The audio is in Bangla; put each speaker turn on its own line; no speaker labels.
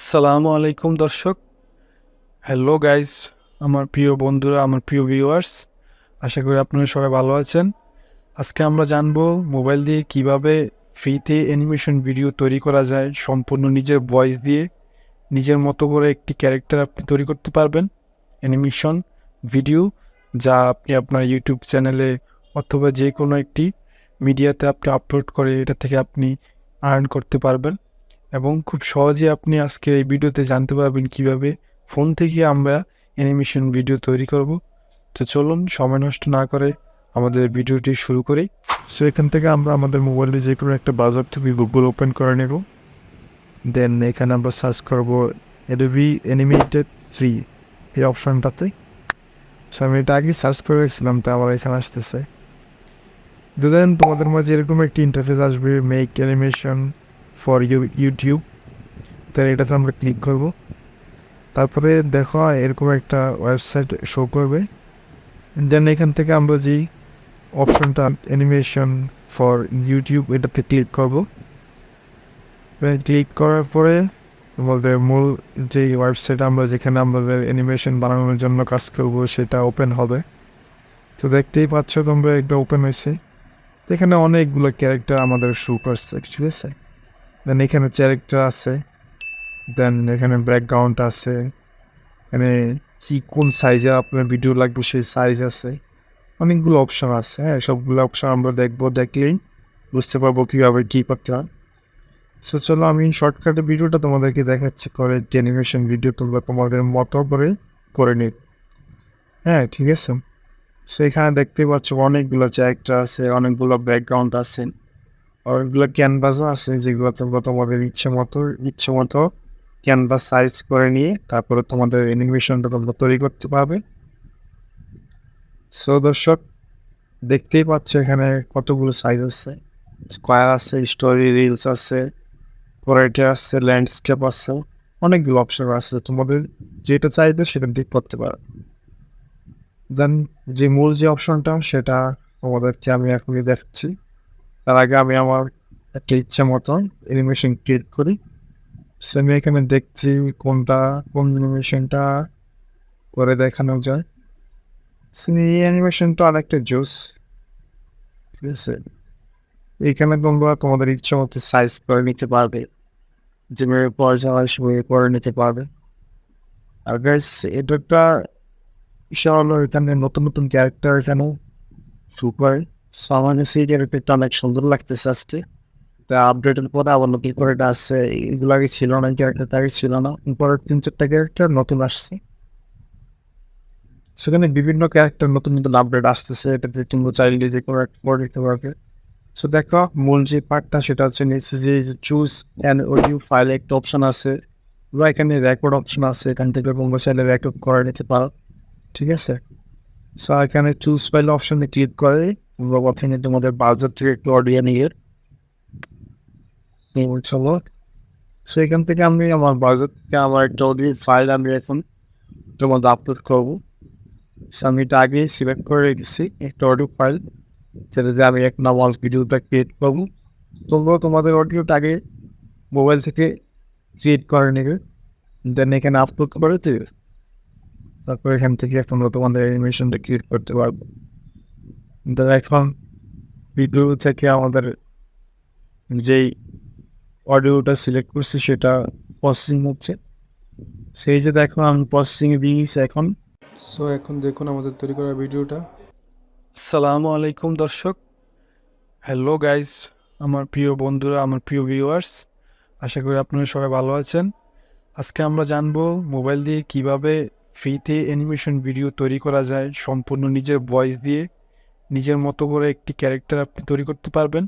আসসালামু আলাইকুম দর্শক। হ্যালো গাইজ, আমার প্রিয় বন্ধুরা, আমার প্রিয় ভিউয়ার্স, আশা করি আপনারা সবাই ভালো আছেন। আজকে আমরা জানবো মোবাইল দিয়ে কিভাবে ফ্রিতে অ্যানিমেশন ভিডিও তৈরি করা যায়। সম্পূর্ণ নিজের ভয়েস দিয়ে নিজের মতো করে একটি ক্যারেক্টার আপনি তৈরি করতে পারবেন, অ্যানিমেশন ভিডিও, যা আপনি আপনার ইউটিউব চ্যানেলে অথবা যে কোনো একটি মিডিয়াতে আপনি আপলোড করে এটা থেকে আপনি আর্ন করতে পারবেন। এবং খুব সহজে আপনি আজকের এই ভিডিওতে জানতে পারবেন কিভাবে ফোন থেকে আমরা অ্যানিমেশন ভিডিও তৈরি করব। তো চলুন সময় নষ্ট না করে আমাদের ভিডিওটি শুরু করি। সো এখান থেকে আমরা আমাদের মোবাইলে যে কোনো একটা ব্রাউজার থেকে গুগল ওপেন করে নেব। দেন এখানে আমরা সার্চ করব Adobe অ্যানিমেটেড ফ্রি এই অপশনটাতে। সো আমি এটা আগে সার্চ করে রেখেছিলাম, তো আমার এখানে আসতেছে। দেন তোমাদের মাঝে এরকম একটি ইন্টারফেস আসবে, মেক অ্যানিমেশন ফর ইউটিউব। তাহলে এটাতে আমরা ক্লিক করব। তারপরে দেখো এরকম একটা ওয়েবসাইট শো করবে। দেন এখান থেকে আমরা যেই অপশনটা অ্যানিমেশন ফর ইউটিউব এটাতে ক্লিক করব। ক্লিক করার পরে আমাদের মূল যেই ওয়েবসাইট আমরা যেখানে আমাদের অ্যানিমেশন বানানোর জন্য কাজ করব সেটা ওপেন হবে। তো দেখতেই পাচ্ছ তোমরা, এটা ওপেন হয়েছে। তো এখানে অনেকগুলো ক্যারেক্টার আমাদের শো করছে, ঠিক আছে। দেন এখানে ক্যারেক্টার আছে, দেন এখানে ব্যাকগ্রাউন্ড আছে, এখানে কি কোন সাইজে আপনার ভিডিও লাগবে সেই সাইজ আছে, অনেকগুলো অপশন আছে। হ্যাঁ, সবগুলো অপশন আমরা দেখলেই বুঝতে পারবো কীভাবে কী করতে হয়। সো চলো আমি শর্টকাটে ভিডিওটা তোমাদেরকে দেখাচ্ছি, করে অ্যানিমেশন ভিডিও তোমরা তোমাদের মতো করে করে নিই। হ্যাঁ, ঠিক আছে। সো এখানে দেখতে পাচ্ছ অনেকগুলো ক্যারেক্টার আছে, অনেকগুলো ব্যাকগ্রাউন্ড আছে, অনেকগুলো ক্যানভাসও আছে, যেগুলো তোমরা তোমাদের ইচ্ছে মতো ক্যানভাস সাইজ করে নিয়ে তারপরে তোমাদের অ্যানিমেশনটা তোমরা তৈরি করতে পারবে। সো দর্শক, দেখতেই পাচ্ছ এখানে কতগুলো সাইজ আছে, স্কোয়ার আছে, স্টোরি রিলস আছে, পোর্ট্রেট আছে, ল্যান্ডস্কেপ আছে, অনেকগুলো অপশন আছে। তোমাদের যেটা চাইবে সেটা দিক করতে পারো। দেন যে মূল যে অপশনটা সেটা তোমাদেরকে আমি এখনই দেখাচ্ছি। তার আগে আমি আমার একটা ইচ্ছা মতন অ্যানিমেশন ক্রিয়েট করি। সো আমি এখানে দেখছি কোন অ্যানিমেশনটা করে দেখানো যায়। সো এই অ্যানিমেশনটা অনেকটা জোস, ঠিক আছে। এইখানে তোমরা তোমাদের ইচ্ছা মতো সাইজ করে নিতে পারবে, যেভাবে পর্যায় সেভাবে করে নিতে পারবে। আর গাইস, এটা একটা বিষয় হলো এখানে নতুন নতুন ক্যারেক্টার এখানে সুপার। সো আমার কাছে এই ক্যারেক্টারটা অনেক সুন্দর লাগতেছে আজকে। এটা আপডেটের পরে আবার নতুন করে এটা আসছে, এগুলো আগে ছিল না, ক্যারেক্টারটা আগে ছিল না। পরে 3-4টা ক্যারেক্টার নতুন আসছে। সেখানে বিভিন্ন ক্যারেক্টার নতুন নতুন আপডেট আসতেছে, এটাতে তোমরা চাইলে যে কোনো একটা করে দিতে পারবে। সো দেখো মূল যে পার্টটা সেটা হচ্ছে নিচে যে চুজ অ্যান অডিও ফাইল একটা অপশন আছে, বা এখানে রেকর্ড অপশন আছে, এখান থেকে তোমরা চাইলে রেকর্ড করে নিতে পারো, ঠিক আছে। সো এখানে চুজ ফাইল অপশনে ক্লিক করে তোমরা ওখানে তোমাদের ব্রাউজার থেকে একটু অডিও নিয়ে চলো। সো এখান থেকে আমি আমার ব্রাউজার থেকে আমার একটা অডিও ফাইল আমি এখন তোমাদের আপলোড করবো। সো আমি এটা আগে সিলেক্ট করে রেখেছি একটা অডিও ফাইল, সেটাতে আমি এক নর্মাল ভিডিওটা ক্রিয়েট করবো। তোমরাও তোমাদের অডিওটা আগে মোবাইল থেকে ক্রিয়েট করে নেবে, দেন এখানে আপলোড করে দেবে। তারপর এখান থেকে তোমরা তোমাদের অ্যানিমেশনটা ক্রিয়েট করতে পারবো। দেন এখন ভিডিও থেকে আমাদের যেই অডিওটা সিলেক্ট করছি সেটা প্রসেসিং হচ্ছে। সেই যে দেখো আমি প্রসেসিংয়ে দিয়ে দিয়েছি এখন। সো এখন দেখুন আমাদের তৈরি করা ভিডিওটা। আসসালামু আলাইকুম দর্শক। হ্যালো গাইজ, আমার প্রিয় বন্ধুরা, আমার প্রিয় ভিউয়ার্স, আশা করি আপনারা সবাই ভালো আছেন। আজকে আমরা জানবো মোবাইল দিয়ে কিভাবে ফ্রিতে অ্যানিমেশন ভিডিও তৈরি করা যায়। সম্পূর্ণ নিজের ভয়েস দিয়ে নিজের মতো করে একটি ক্যারেক্টার আপনি তৈরি করতে পারবেন,